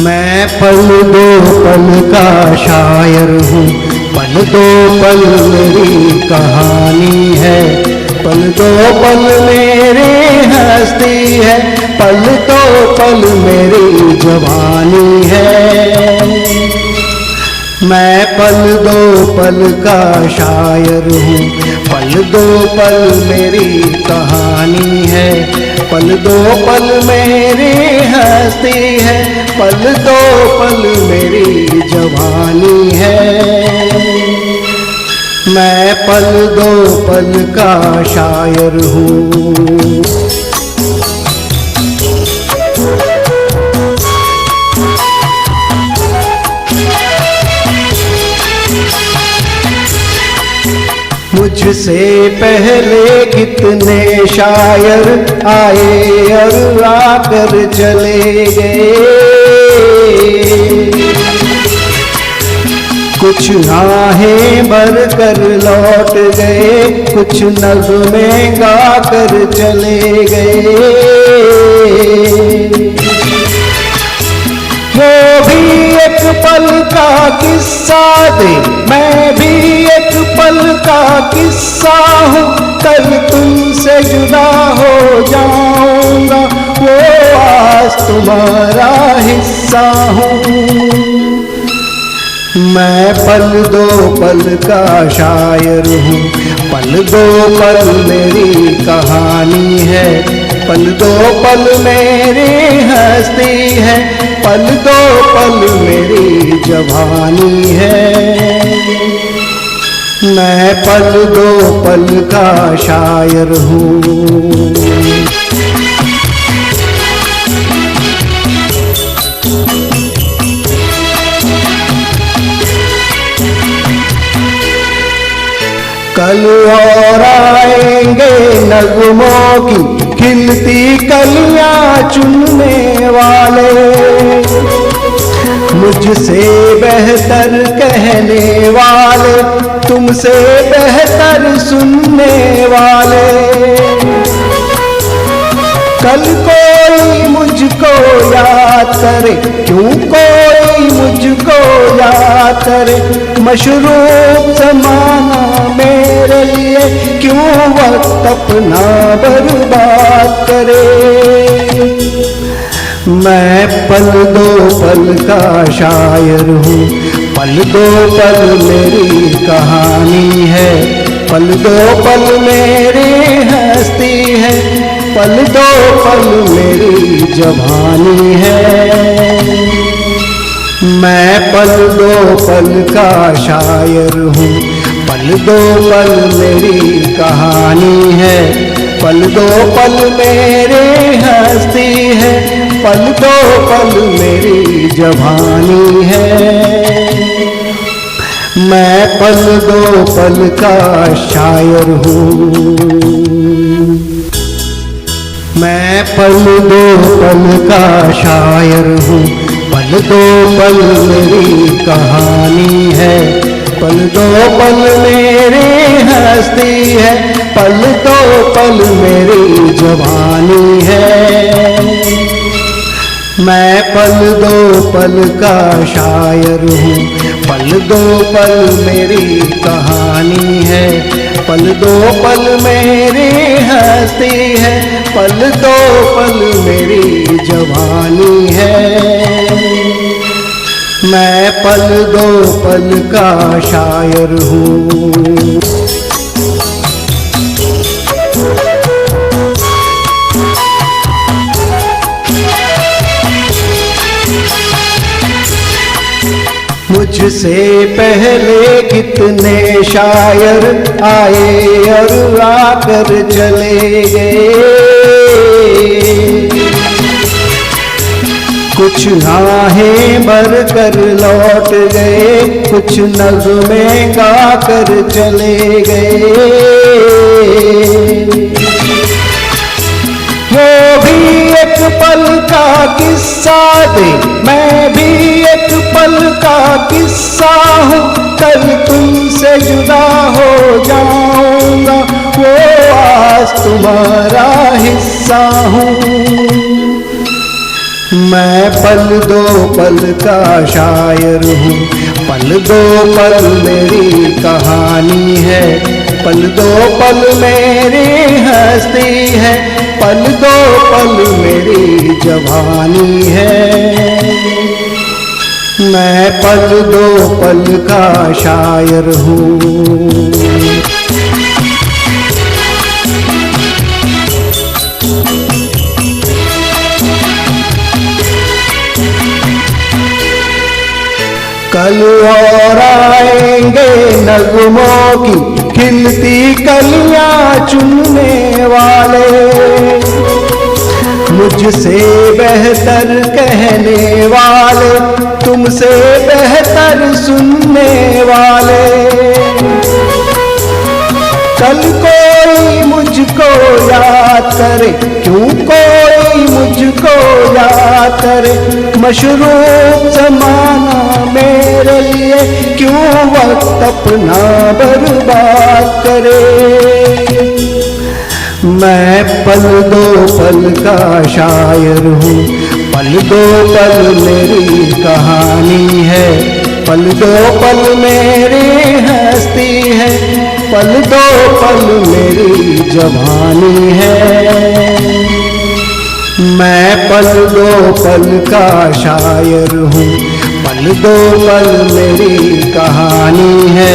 मैं पल दो पल का शायर हूँ, पल दो पल मेरी कहानी है, पल दो पल मेरी हस्ती है, पल दो पल मेरी जवानी है। मैं पल दो पल का शायर हूँ, पल दो पल मेरी कहानी है, पल दो पल मेरी हस्ती है, पल दो पल मेरी जवानी है। मैं पल दो पल का शायर हूँ। मुझसे पहले कितने शायर आए और आकर चले गए, कुछ आहें भर कर लौट गए, कुछ नग़्मे गा कर चले गए। वो भी एक पल का किस्सा दे, मैं भी एक पल का किस्सा हूँ, कल तुमसे जुदा हो जाऊंगा, वो आज तुम्हारा हिस्सा हूँ। मैं पल दो पल का शायर हूँ, पल दो पल मेरी कहानी है, पल दो पल मेरी हस्ती है, पल दो पल मेरी जवानी है। मैं पल दो पल का शायर हूँ। कल और आएंगे नगमों की खिलती कलियां चुनने वाले, मुझसे बेहतर कहने वाले, तुमसे बेहतर सुनने वाले। कल कोई मुझको याद करे, क्यों कोई मुझको याद करे, मशरूब ज़माना मेरे लिए क्यों वक्त अपना बर्बाद करे। मैं पल दो पल का शायर हूँ, पल दो पल मेरी कहानी है, पल दो पल मेरी हस्ती है, पल दो पल मेरी जवानी है। मैं पल दो पल का शायर हूँ, पल दो पल मेरी कहानी है, पल दो पल मेरी हस्ती है, पल दो पल मेरी जवानी है। मैं पल दो पल का शायर हूँ। मैं पल दो पल का शायर हूँ, पल दो पल मेरी कहानी है, पल दो पल मेरी हस्ती है, पल दो पल मेरी जवानी है। मैं पल दो पल का शायर हूँ, पल दो पल मेरी कहानी है, पल दो पल मेरी हस्ती है, पल दो पल मेरी जवानी है। मैं पल दो पल का शायर हूँ। मुझसे पहले कितने शायर आए और आकर चले गए, कुछ आहें भर कर लौट गए, कुछ नग़्मे गा कर चले गए। वो भी एक पल का किस्सा दे, मैं भी एक पल का किस्सा हूँ, कल तुमसे जुदा हो जाऊंगा, वो आज तुम्हारा हिस्सा हूँ। मैं पल दो पल का शायर हूँ, पल दो पल मेरी कहानी है, पल दो पल मेरी हस्ती है, पल दो पल मेरी जवानी है। मैं पल दो पल का शायर हूँ। कल और आएंगे नगमों की खिलती कलियां चुनने वाले, मुझसे बेहतर कहने वाले, तुमसे बेहतर सुनने वाले। कल कोई मुझको याद करे, क्यों कोई मुझको याद करे, मशरूफ ज़माना मेरे लिए क्यों वक्त अपना बर्बाद करे। मैं पल दो पल का शायर हूँ, पल दो पल मेरी कहानी है, पल दो पल मेरी हस्ती है, पल दो पल मेरी जवानी है। मैं पल दो पल का शायर हूँ, पल दो पल मेरी कहानी है,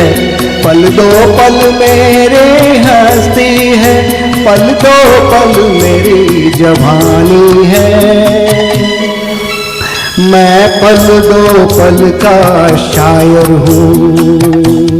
पल दो पल मेरी हस्ती है, पल दो पल मेरी जवानी है। मैं पल दो पल का शायर हूँ।